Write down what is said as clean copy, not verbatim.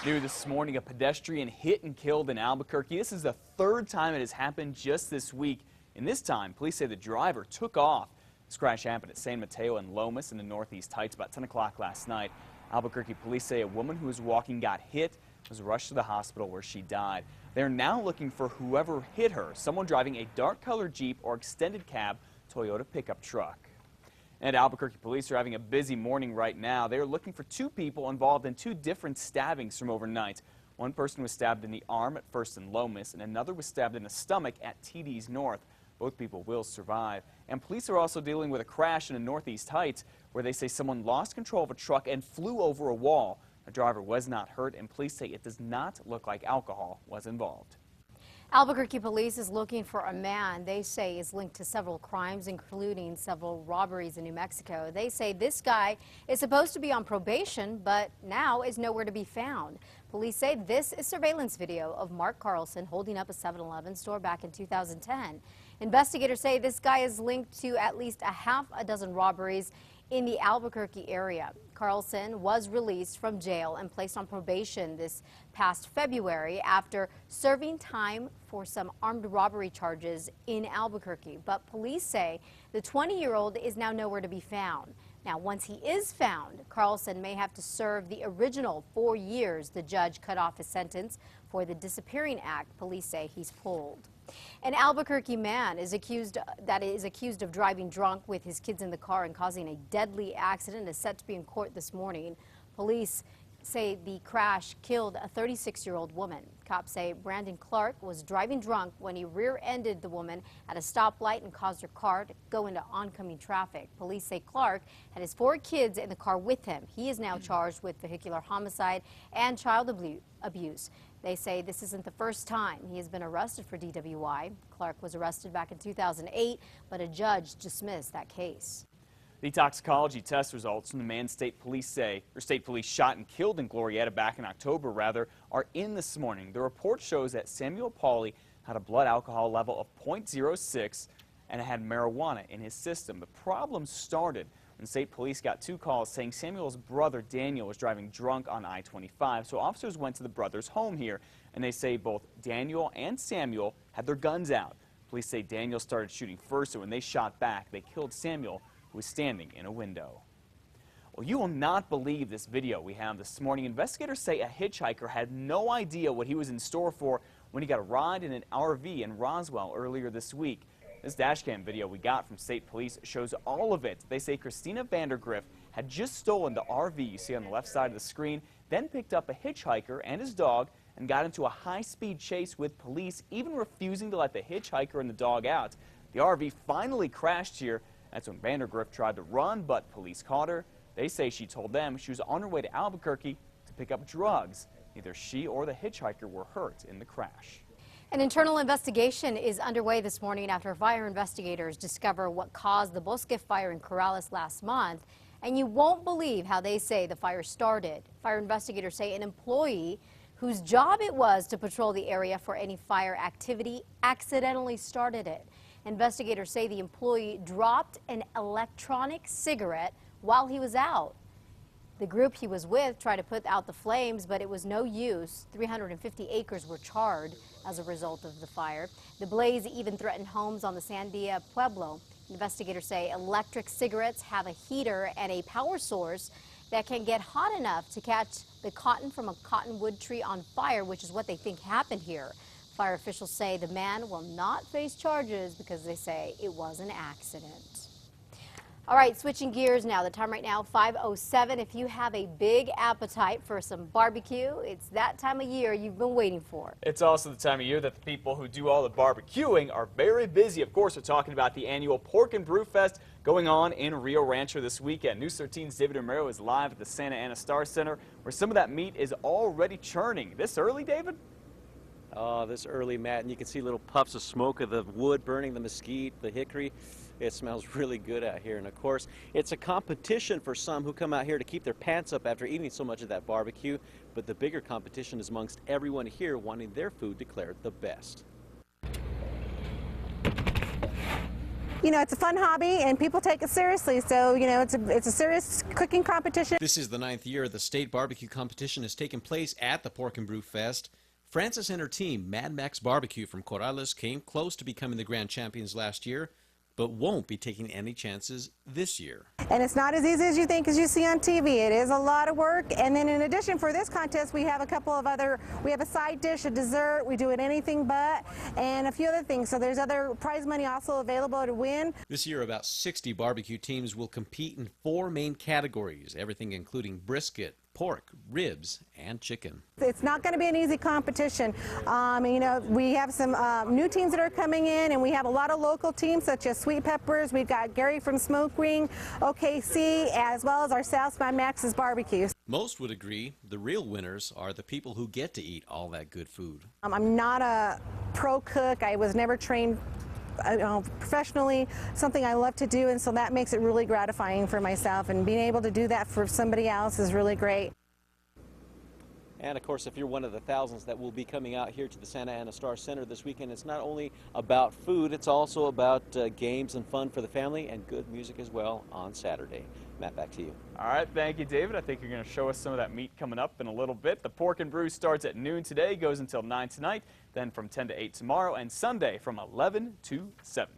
New this morning, a pedestrian hit and killed in Albuquerque. This is the third time it has happened just this week. And this time, police say the driver took off. This crash happened at San Mateo and Lomas in the Northeast Heights about 10 o'clock last night. Albuquerque police say a woman who was walking got hit, was rushed to the hospital where she died. They're now looking for whoever hit her, someone driving a dark-colored Jeep or extended cab Toyota pickup truck. And Albuquerque police are having a busy morning right now. They are looking for two people involved in two different stabbings from overnight. One person was stabbed in the arm at First and Lomas, and another was stabbed in the stomach at TD's North. Both people will survive. And police are also dealing with a crash in the Northeast Heights where they say someone lost control of a truck and flew over a wall. The driver was not hurt, and police say it does not look like alcohol was involved. Albuquerque police is looking for a man they say is linked to several crimes, including several robberies in New Mexico. They say this guy is supposed to be on probation, but now is nowhere to be found. Police say this is surveillance video of Mark Carlson holding up a 7-Eleven store back in 2010. Investigators say this guy is linked to at least a half a dozen robberies in the Albuquerque area. Carlson was released from jail and placed on probation this past February after serving time for some armed robbery charges in Albuquerque. But police say the 20-year-old is now nowhere to be found. Now, once he is found, Carlson may have to serve the original 4 years the judge cut off his sentence for the Disappearing Act. Police say he's pulled. An Albuquerque man is accused of driving drunk with his kids in the car and causing a deadly accident is set to be in court this morning. Police say the crash killed a 36-year-old woman. Cops say Brandon Clark was driving drunk when he rear-ended the woman at a stoplight and caused her car to go into oncoming traffic. Police say Clark had his 4 kids in the car with him. He is now charged with vehicular homicide and child abuse. They say this isn't the first time he has been arrested for DWI. Clark was arrested back in 2008, but a judge dismissed that case. The toxicology test results from the man state police shot and killed in Glorieta back in October, are in this morning. The report shows that Samuel Pauly had a blood alcohol level of 0.06 and had marijuana in his system. The problem started when state police got 2 calls saying Samuel's brother Daniel was driving drunk on I-25. So officers went to the brother's home here, and they say both Daniel and Samuel had their guns out. Police say Daniel started shooting first, and when they shot back, they killed Samuel, who was standing in a window. Well, you will not believe this video we have this morning. Investigators say a hitchhiker had no idea what he was in store for when he got a ride in an RV in Roswell earlier this week. This dashcam video we got from state police shows all of it. They say Christina Vandergrift had just stolen the RV you see on the left side of the screen, then picked up a hitchhiker and his dog and got into a high-speed chase with police, even refusing to let the hitchhiker and the dog out. The RV finally crashed here. That's when Vandergrift tried to run, but police caught her. They say she told them she was on her way to Albuquerque to pick up drugs. Neither she or the hitchhiker were hurt in the crash. An internal investigation is underway this morning after fire investigators discover what caused the Bosque fire in Corrales last month. And you won't believe how they say the fire started. Fire investigators say an employee whose job it was to patrol the area for any fire activity accidentally started it. Investigators say the employee dropped an electronic cigarette while he was out. The group he was with tried to put out the flames, but it was no use. 350 acres were charred as a result of the fire. The blaze even threatened homes on the Sandia Pueblo. Investigators say electric cigarettes have a heater and a power source that can get hot enough to catch the cotton from a cottonwood tree on fire, which is what they think happened here. Fire officials say the man will not face charges because they say it was an accident. All right, switching gears now. The time right now, 5:07. If you have a big appetite for some barbecue, it's that time of year you've been waiting for. It's also the time of year that the people who do all the barbecuing are very busy. Of course, we're talking about the annual Pork and Brew Fest going on in Rio Rancho this weekend. News 13's David Romero is live at the Santa Ana Star Center, where some of that meat is already churning. This early, David? Oh, this early, Matt, and you can see little puffs of smoke of the wood burning, the mesquite, the hickory. It smells really good out here, and of course, it's a competition for some who come out here to keep their pants up after eating so much of that barbecue, but the bigger competition is amongst everyone here wanting their food declared the best. You know, it's a fun hobby and people take it seriously. So, you know, it's a serious cooking competition. This is the 9th year the state barbecue competition has taken place at the Pork and Brew Fest. Frances and her team, Mad Max Barbecue from Corrales, came close to becoming the grand champions last year, but won't be taking any chances this year. And it's not as easy as you think, as you see on TV. It is a lot of work. And then in addition, for this contest, we have a couple of we have a side dish, a dessert, we do it anything but, and a few other things. So there's other prize money also available to win. This year, about 60 barbecue teams will compete in 4 main categories, everything including brisket, pork, ribs, and chicken. It's not going to be an easy competition. You know, we have some new teams that are coming in, and we have a lot of local teams such as Sweet Peppers. We've got Gary from Smoke Ring, OKC, as well as our South by Max's Barbecue. Most would agree the real winners are the people who get to eat all that good food. I'm not a pro cook. I was never trained professionally, something I love to do, and so that makes it really gratifying for myself, and being able to do that for somebody else is really great. And of course, if you're one of the thousands that will be coming out here to the Santa Ana Star Center this weekend, it's not only about food, it's also about games and fun for the family and good music as well on Saturday. Matt, back to you. All right, thank you, David. I think you're going to show us some of that meat coming up in a little bit. The Pork and Brew starts at noon today, goes until 9 tonight, then from 10 to 8 tomorrow, and Sunday from 11 to 7.